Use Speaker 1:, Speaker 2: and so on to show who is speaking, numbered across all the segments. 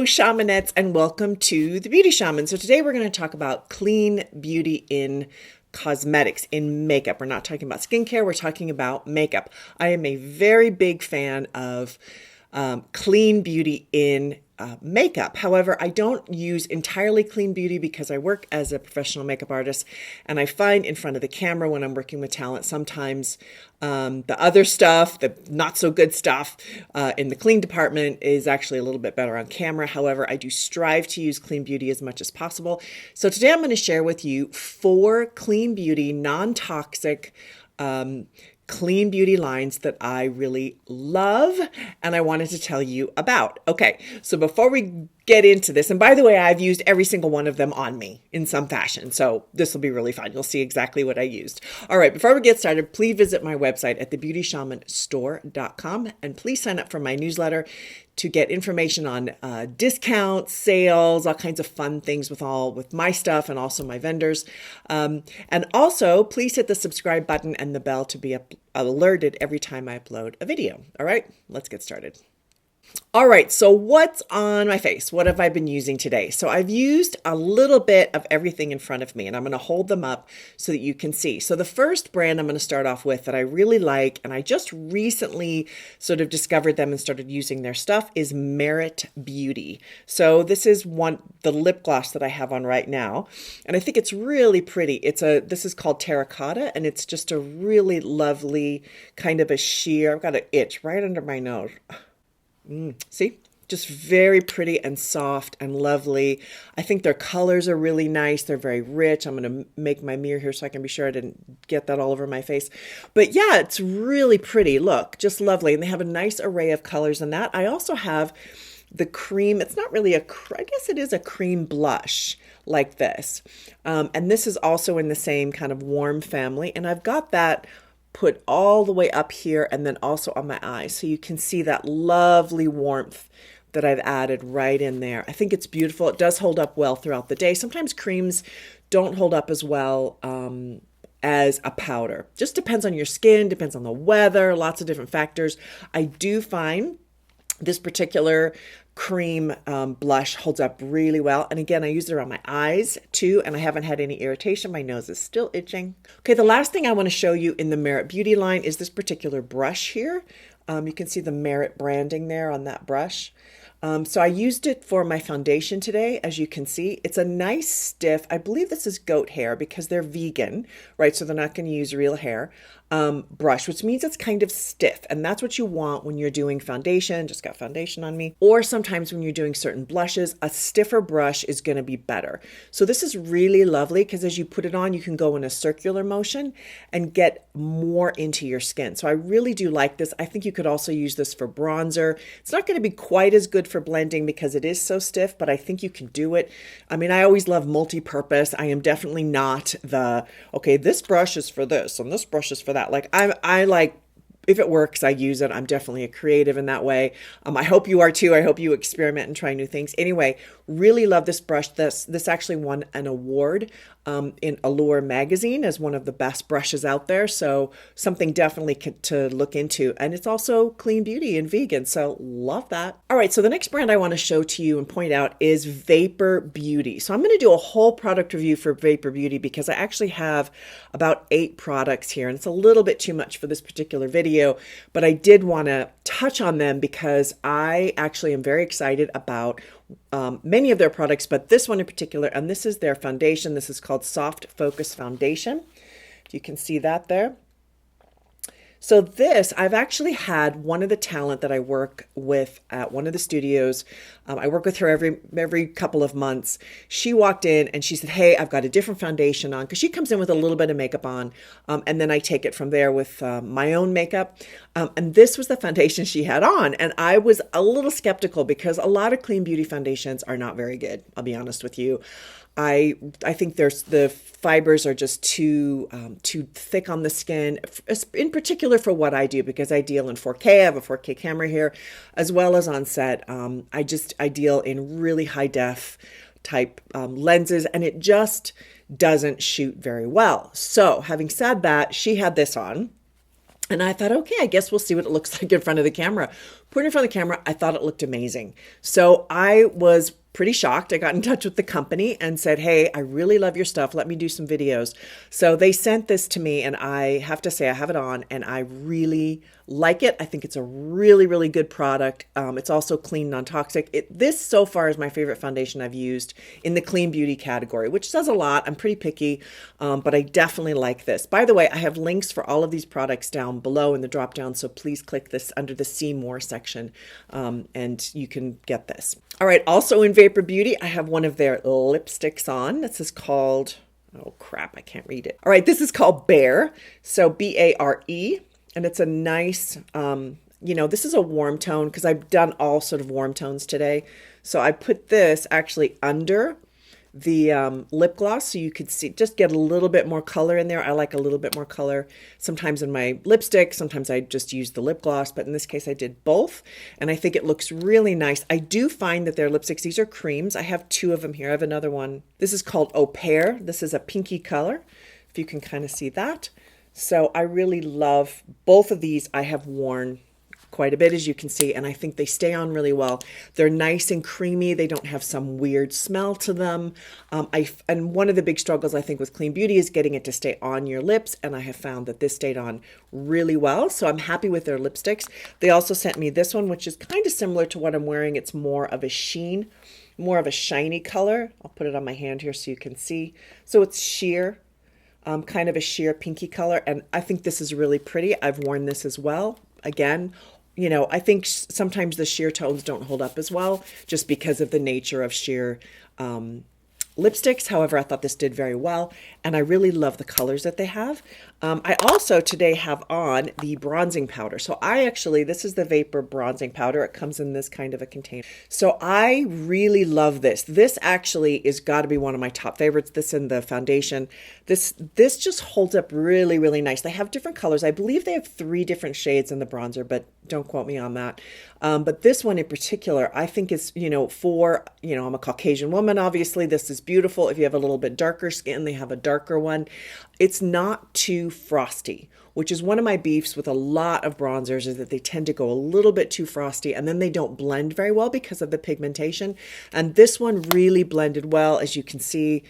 Speaker 1: Shamanettes, and welcome to the Beauty Shaman. So today we're going to talk about clean beauty in cosmetics, in makeup. We're not talking about skincare, we're talking about makeup. I am a very big fan of clean beauty in makeup. However, I don't use entirely clean beauty because I work as a professional makeup artist, and I find in front of the camera when I'm working with talent, sometimes the other stuff, the not so good stuff in the clean department is actually a little bit better on camera. However, I do strive to use clean beauty as much as possible. So today I'm going to share with you 4 clean beauty, non-toxic, clean beauty lines that I really love and I wanted to tell you about. Okay, so before we get into this, and by the way, I've used every single one of them on me in some fashion, so this will be really fun. You'll see exactly what I used. All right, before we get started, please visit my website at thebeautyshamanstore.com and please sign up for my newsletter to get information on discounts, sales, all kinds of fun things with my stuff and also my vendors. And also, please hit the subscribe button and the bell to be alerted every time I upload a video. All right, let's get started. All right, so what's on my face? What have I been using today? So I've used a little bit of everything in front of me, and I'm going to hold them up so that you can see. So the first brand I'm going to start off with that I really like, and I just recently sort of discovered them and started using their stuff, is Merit Beauty. So this is the lip gloss that I have on right now, and I think it's really pretty. This is called Terracotta, and it's just a really lovely kind of a sheer. I've got an itch right under my nose. See, just very pretty and soft and lovely. I think their colors are really nice. They're very rich. I'm going to make my mirror here so I can be sure I didn't get that all over my face. But yeah, it's really pretty. Look, just lovely. And they have a nice array of colors in that. I also have the cream. It's not really I guess it is a cream blush like this. And this is also in the same kind of warm family. And I've got that put all the way up here and then also on my eyes. So you can see that lovely warmth that I've added right in there. I think it's beautiful. It does hold up well throughout the day. Sometimes creams don't hold up as well as a powder. Just depends on your skin, depends on the weather, lots of different factors. I do find this particular cream blush holds up really well. And again, I use it around my eyes too, and I haven't had any irritation. My nose is still itching. Okay, the last thing I want to show you in the Merit Beauty line is this particular brush here. You can see the Merit branding there on that brush. So I used it for my foundation today, as you can see. It's a nice stiff, I believe this is goat hair because they're vegan, right? So they're not going to use real hair. Brush, which means it's kind of stiff, and that's what you want when you're doing foundation. Just got foundation on me, or sometimes when you're doing certain blushes, a stiffer brush is going to be better. So this is really lovely because as you put it on, you can go in a circular motion and get more into your skin. So I really do like this. I think you could also use this for bronzer. It's not going to be quite as good for blending because it is so stiff, but I think you can do it. I mean, I always love multi-purpose. I am definitely not okay, this brush is for this and this brush is for that. Like I like, if it works, I use it. I'm definitely a creative in that way. I hope you are too. I hope you experiment and try new things. Anyway, really love this brush. This actually won an award in Allure magazine as one of the best brushes out there. So something definitely to look into. And it's also clean beauty and vegan. So love that. All right. So the next brand I want to show to you and point out is Vapor Beauty. So I'm going to do a whole product review for Vapor Beauty because I actually have about 8 products here. And it's a little bit too much for this particular video, but I did want to touch on them because I actually am very excited about many of their products, but this one in particular, and this is their foundation. This is called Soft Focus Foundation. You can see that there. So this, I've actually had one of the talent that I work with at one of the studios. I work with her every couple of months. She walked in and she said, hey, I've got a different foundation on, because she comes in with a little bit of makeup on, and then I take it from there with my own makeup. And this was the foundation she had on. And I was a little skeptical because a lot of clean beauty foundations are not very good. I'll be honest with you. I think the fibers are just too thick on the skin, in particular for what I do, because I deal in 4K. I have a 4K camera here, as well as on set. I deal in really high def type lenses, and it just doesn't shoot very well. So having said that, she had this on. And I thought, okay, I guess we'll see what it looks like in front of the camera. Put it in front of the camera, I thought it looked amazing. So I was pretty shocked. I got in touch with the company and said, hey, I really love your stuff. Let me do some videos. So they sent this to me, and I have to say I have it on and I really like it. I think it's a really, really good product. It's also clean, non-toxic. This so far is my favorite foundation I've used in the clean beauty category, which says a lot. I'm pretty picky, but I definitely like this. By the way, I have links for all of these products down below in the drop down. So please click this under the See More section and you can get this. All right. Also in Vapor Beauty, I have one of their lipsticks on. This is called, oh crap, I can't read it. All right. This is called Bare. So B-A-R-E. And it's a nice, this is a warm tone because I've done all sort of warm tones today. So I put this actually under the lip gloss so you could see, just get a little bit more color in there. I like a little bit more color sometimes in my lipstick. Sometimes I just use the lip gloss, but in this case I did both. And I think it looks really nice. I do find that their lipsticks, these are creams. I have two of them here. I have another one. This is called Au Pair. This is a pinky color, if you can kind of see that. So I really love both of these. I have worn quite a bit, as you can see, and I think they stay on really well. They're nice and creamy. They don't have some weird smell to them. And one of the big struggles I think with clean beauty is getting it to stay on your lips, and I have found that this stayed on really well. So I'm happy with their lipsticks. They also sent me this one, which is kind of similar to what I'm wearing. It's more of a sheen, more of a shiny color. I'll put it on my hand here so you can see. So it's sheer. Kind of a sheer pinky color, and I think this is really pretty. I've worn this as well. Again, I think sometimes the sheer tones don't hold up as well just because of the nature of sheer lipsticks. However, I thought this did very well, and I really love the colors that they have. I also today have on the bronzing powder. So this is the Vapor bronzing powder. It comes in this kind of a container. So I really love this. This actually is got to be one of my top favorites. This in the foundation. This just holds up really, really nice. They have different colors. I believe they have 3 different shades in the bronzer, but don't quote me on that. But this one in particular, I think is, for, I'm a Caucasian woman, obviously. This is beautiful. If you have a little bit darker skin, they have a darker one. It's not too frosty, which is one of my beefs with a lot of bronzers, is that they tend to go a little bit too frosty and then they don't blend very well because of the pigmentation. And this one really blended well, as you can see.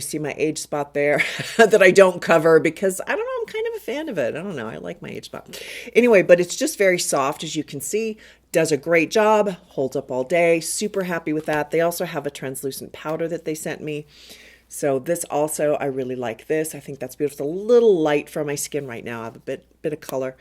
Speaker 1: See my age spot there that I don't cover because I don't know, I'm kind of a fan of it. I don't know, I like my age spot. Anyway, but it's just very soft, as you can see. Does a great job, holds up all day. Super happy with that. They also have a translucent powder that they sent me. So this also, I really like this. I think that's beautiful. It's a little light for my skin right now. I have a bit of color.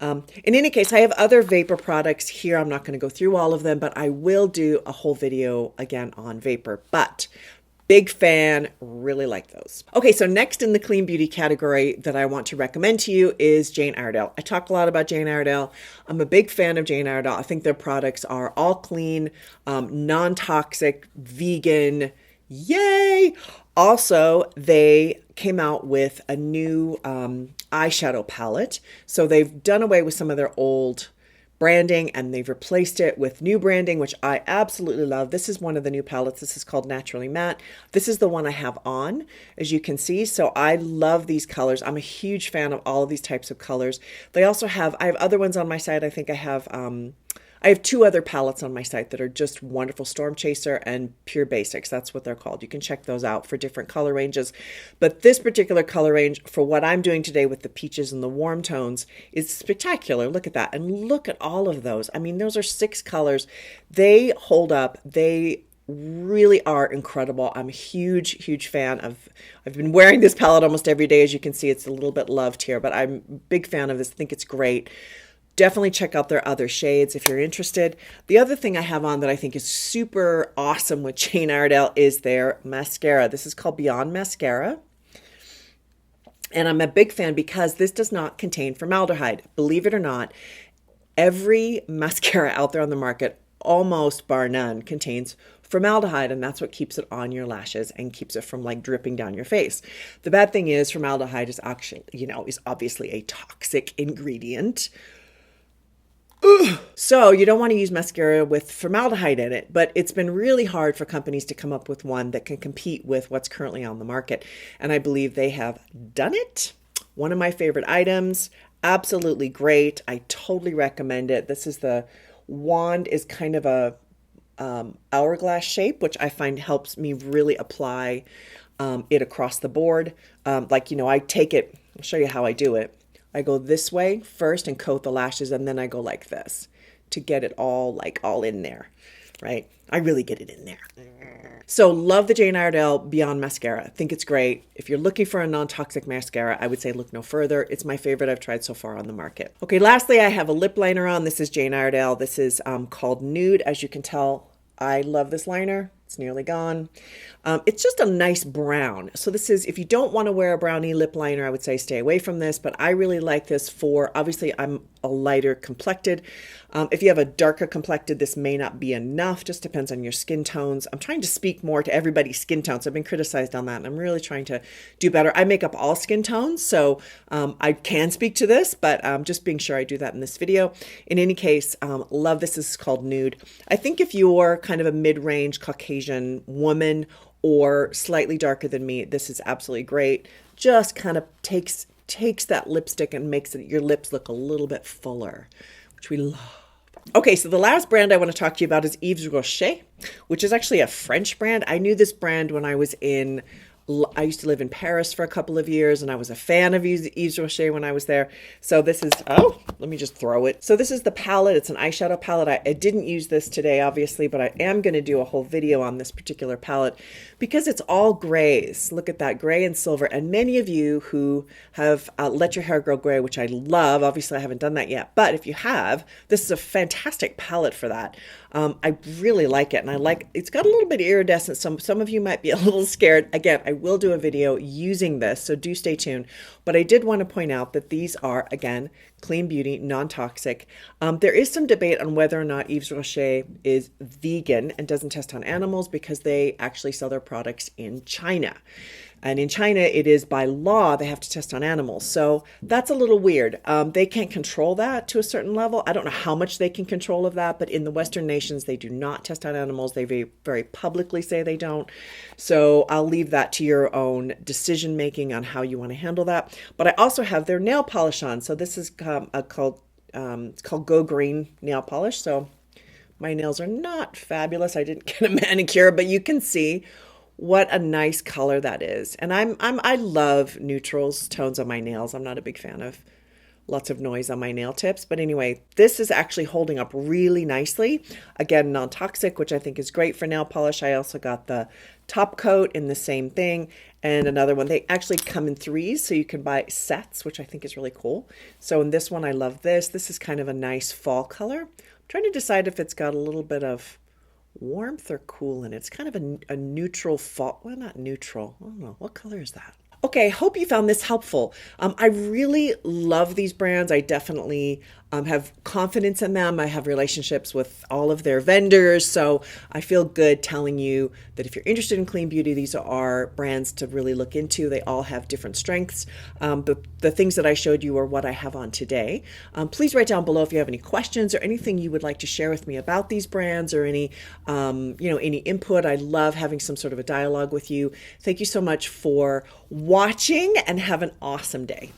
Speaker 1: In any case, I have other Vapor products here. I'm not going to go through all of them, but I will do a whole video again on Vapor. But big fan, really like those. Okay, so next in the clean beauty category that I want to recommend to you is Jane Iredale. I talk a lot about Jane Iredale. I'm a big fan of Jane Iredale. I think their products are all clean, non-toxic, vegan. Yay! Also, they came out with a new eyeshadow palette. So they've done away with some of their old branding and they've replaced it with new branding, which I absolutely love. This is one of the new palettes. This is called Naturally Matte. This is the one I have on, as you can see. So I love these colors. I'm a huge fan of all of these types of colors. They also have, I have other ones on my site. I think I have 2 other palettes on my site that are just wonderful. Storm Chaser and Pure Basics. That's what they're called. You can check those out for different color ranges. But this particular color range for what I'm doing today with the peaches and the warm tones is spectacular. Look at that. And look at all of those. I mean, those are 6 colors. They hold up. They really are incredible. I'm a huge, huge fan of, I've been wearing this palette almost every day. As you can see, it's a little bit loved here, but I'm a big fan of this. I think it's great. Definitely check out their other shades if you're interested. The other thing I have on that I think is super awesome with Jane Iredale is their mascara. This is called Beyond Mascara. And I'm a big fan because this does not contain formaldehyde. Believe it or not, every mascara out there on the market, almost bar none, contains formaldehyde, and that's what keeps it on your lashes and keeps it from like dripping down your face. The bad thing is formaldehyde is actually, is obviously a toxic ingredient. So you don't want to use mascara with formaldehyde in it, but it's been really hard for companies to come up with one that can compete with what's currently on the market. And I believe they have done it. One of my favorite items, absolutely great. I totally recommend it. This is the wand is kind of a hourglass shape, which I find helps me really apply it across the board. Like, you know, I take it, I'll show you how I do it. I go this way first and coat the lashes, and then I go like this to get it all like all in there, right? I really get it in there. So love the Jane Iredale Beyond Mascara. I think it's great. If you're looking for a non-toxic mascara, I would say look no further. It's my favorite I've tried so far on the market. Okay, lastly, I have a lip liner on. This is Jane Iredale. This is called Nude. As you can tell, I love this liner. It's nearly gone. It's just a nice brown. So this is, if you don't want to wear a brownie lip liner, I would say stay away from this, but I really like this for, obviously I'm a lighter complected. If you have a darker complected, this may not be enough, just depends on your skin tones. I'm trying to speak more to everybody's skin tones. I've been criticized on that, and I'm really trying to do better. I make up all skin tones, so I can speak to this, but just being sure I do that in this video. In any case, love this. This is called Nude. I think if you're kind of a mid-range Caucasian woman or slightly darker than me, this is absolutely great. Just kind of takes that lipstick and makes your lips look a little bit fuller, which we love. Okay, so the last brand I want to talk to you about is Yves Rocher, which is actually a French brand. I knew this brand when I used to live in Paris for a couple of years, and I was a fan of Yves Rocher when I was there. So this is, oh, let me just throw it. So this is the palette. It's an eyeshadow palette. I didn't use this today, obviously, but I am going to do a whole video on this particular palette because it's all grays. Look at that, gray and silver. And many of you who have let your hair grow gray, which I love, obviously I haven't done that yet, but if you have, this is a fantastic palette for that. I really like it, and it's got a little bit of iridescent. Some of you might be a little scared. Again, I will do a video using this, so do stay tuned. But I did want to point out that these are, again, clean beauty, non-toxic. There is some debate on whether or not Yves Rocher is vegan and doesn't test on animals because they actually sell their products in China. And in China, it is by law, they have to test on animals. So that's a little weird. They can't control that to a certain level. I don't know how much they can control of that, but in the Western nations, they do not test on animals. They very publicly say they don't. So I'll leave that to your own decision making on how you want to handle that. But I also have their nail polish on. So this is called Go Green nail polish. So my nails are not fabulous. I didn't get a manicure, but you can see what a nice color that is. And I love neutrals, tones on my nails. I'm not a big fan of lots of noise on my nail tips. But anyway, this is actually holding up really nicely. Again, non-toxic, which I think is great for nail polish. I also got the top coat in the same thing and another one. They actually come in threes, so you can buy sets, which I think is really cool. So in this one, I love this. This is kind of a nice fall color. I'm trying to decide if it's got a little bit of warmth or cool in it. It's kind of a neutral fall. Well, not neutral. I don't know. What color is that? Okay, hope you found this helpful. I really love these brands. I definitely have confidence in them. I have relationships with all of their vendors, so I feel good telling you that if you're interested in clean beauty, these are brands to really look into. They all have different strengths. The things that I showed you are what I have on today. Please write down below if you have any questions or anything you would like to share with me about these brands or any input. I love having some sort of a dialogue with you. Thank you so much for watching and have an awesome day.